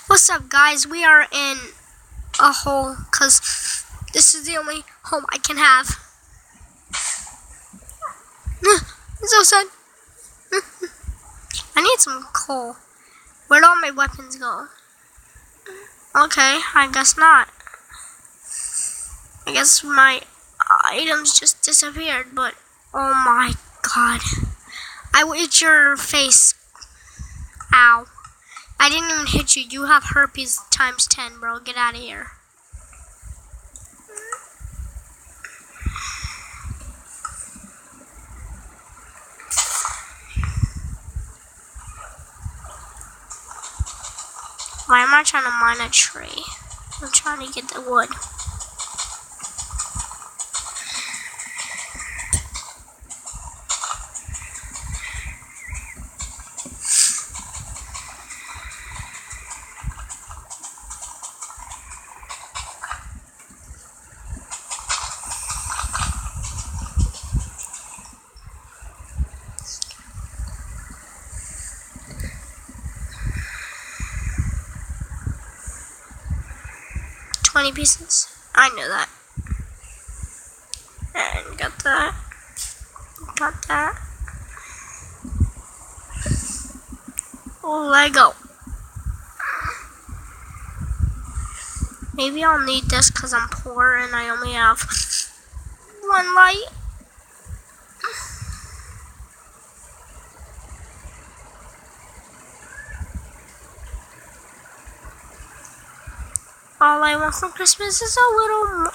What's up, guys? We are in a hole because this is the only home I can have. It's so sad. I need some coal. Where'd all my weapons go? Okay, I guess not. I guess my items just disappeared, but oh my god. I will eat your face. Ow. I didn't even hit you. You have herpes times 10, bro. Get out of here. Why am I trying to mine a tree? I'm trying to get the wood. Pieces. I knew that. And got that. Got that. Oh, Lego. Maybe I'll need this because I'm poor and I only have one light. All I want for Christmas is a little more.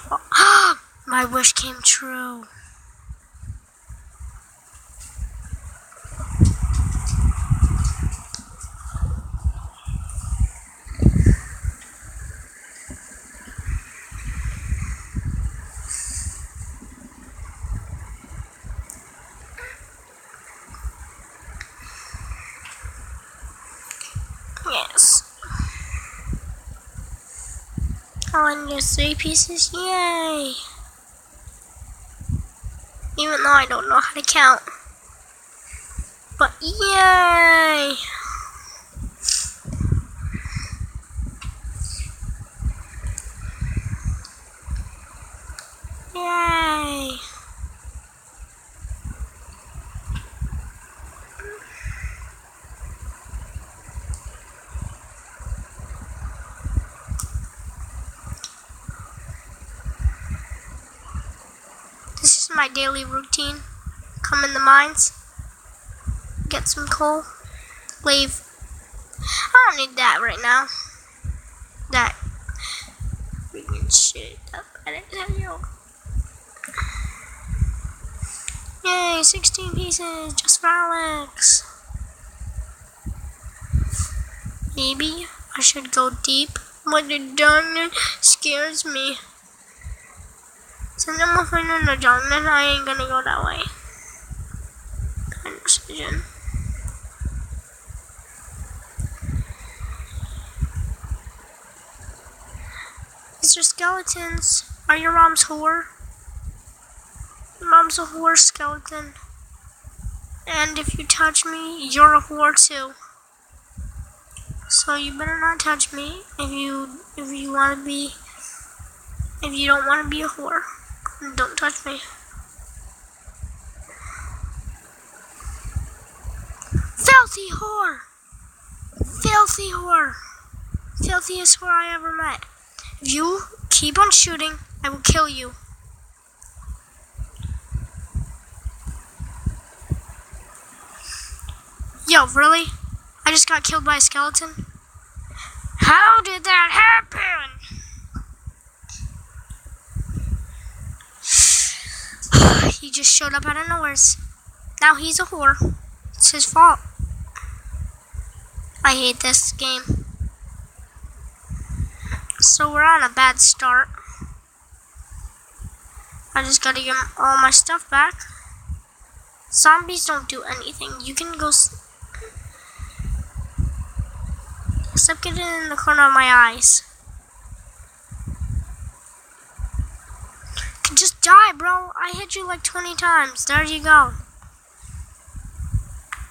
My wish came true. Yes. Oh, I need 3 pieces. Yay! Even though I don't know how to count. But yay! Yay! This is my daily routine. Come in the mines, get some coal, leave. I don't need that right now. That freaking shit up. I didn't tell you. Yay, 16 pieces just for Alex. Maybe I should go deep, but the darkness scares me. Since I'm afraid of the darkness, I ain't gonna go that way. Kind of decision. These are skeletons. Are your mom's whore? Your mom's a whore skeleton. And if you touch me, you're a whore too. So you better not touch me if you don't want to be a whore. Don't touch me. Filthy whore! Filthy whore! Filthiest whore I ever met. If you keep on shooting, I will kill you. Yo, really? I just got killed by a skeleton? How did that happen? He just showed up out of nowhere. Now he's a whore. It's his fault. I hate this game. So we're on a bad start. I just gotta get all my stuff back. Zombies don't do anything. You can go... Except get it in the corner of my eyes. Just die, bro. I hit you like 20 times. There you go.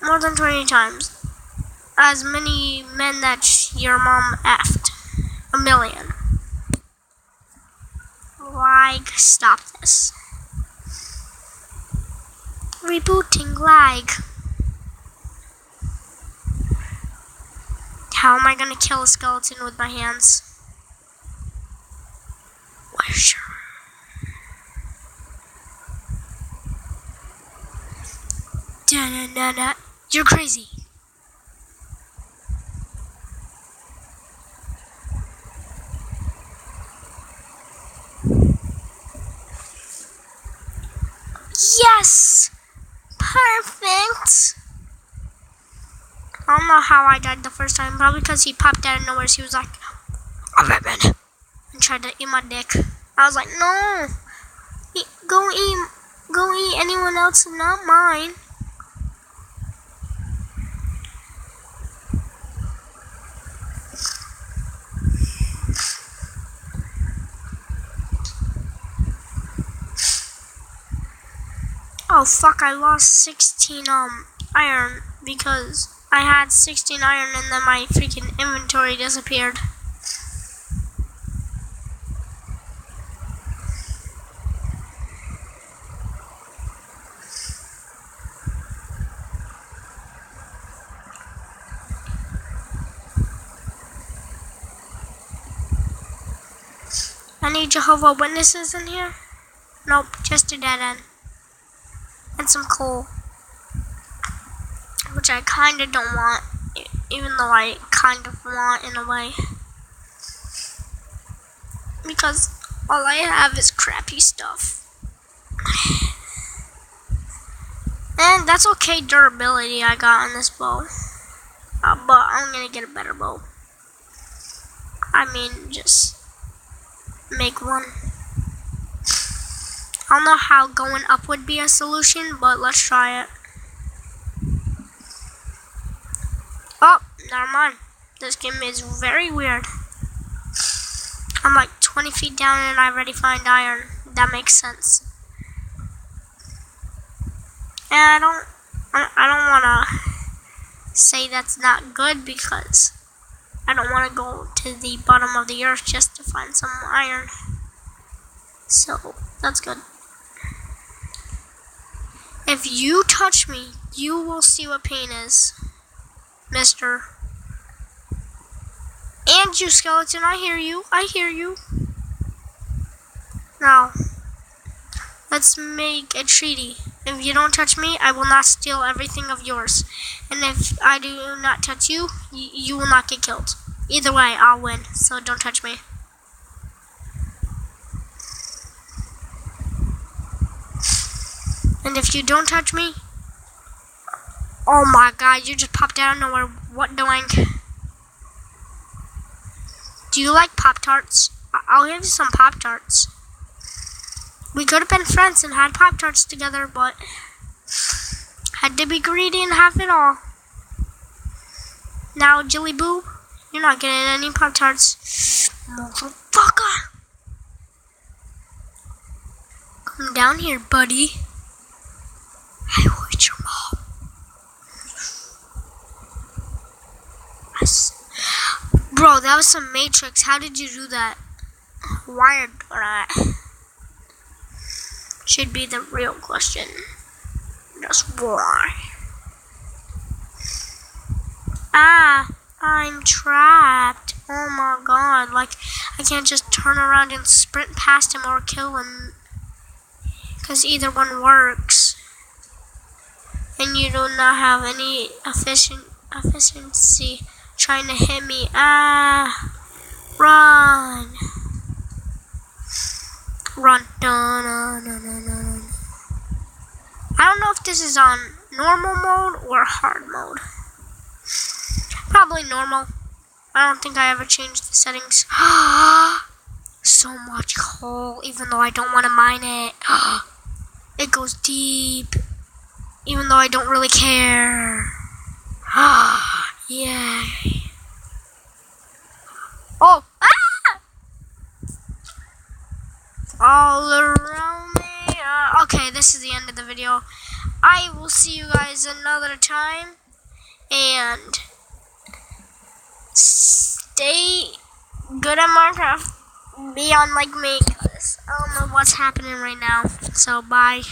More than 20 times. As many men that your mom effed. A million. Like, stop this. Rebooting lag. How am I gonna kill a skeleton with my hands? Where's your... Da-na-na-na. You're crazy. Yes! Perfect! I don't know how I died the first time. Probably because he popped out of nowhere. So he was like, "Oh, Batman," and tried to eat my dick. I was like, "No, go eat anyone else, not mine." Oh fuck! I lost 16 iron because I had 16 iron and then my freaking inventory disappeared. Any Jehovah Witnesses in here? Nope, just a dead end. And some coal. Which I kinda don't want, even though I kind of want in a way. Because all I have is crappy stuff. And that's okay durability I got on this bow. But I'm gonna get a better bow. I mean, just make one. I don't know how going up would be a solution, but let's try it. Oh, never mind. This game is very weird. I'm like 20 feet down and I already find iron. That makes sense. And I don't want to say that's not good because I don't want to go to the bottom of the earth just to find some iron. So, that's good. If you touch me, you will see what pain is, mister. And you, skeleton, I hear you. I hear you. Now, let's make a treaty. If you don't touch me, I will not steal everything of yours. And if I do not touch you, you will not get killed. Either way, I'll win. So don't touch me. And if you don't touch me, oh my god, you just popped out of nowhere. What doing? Do you like Pop-Tarts? I'll give you some Pop-Tarts. We could have been friends and had Pop-Tarts together, but had to be greedy and have it all. Now, Jilly Boo, you're not getting any Pop-Tarts. Motherfucker! Come down here, buddy. I will eat your mom. Bro, that was some Matrix. How did you do that? Wired or not? Should be the real question. Just why? Ah, I'm trapped. Oh my god. Like, I can't just turn around and sprint past him or kill him. Because either one works. And you do not have any efficiency trying to hit me. Ah, run. Run. No. I don't know if this is on normal mode or hard mode. Probably normal. I don't think I ever changed the settings. So much coal, even though I don't want to mine it. It goes deep. Even though I don't really care. Yay. Oh! Ah! All around me. Okay, this is the end of the video. I will see you guys another time. And... stay good at Minecraft. Be on like me, 'cause I don't know what's happening right now. So bye.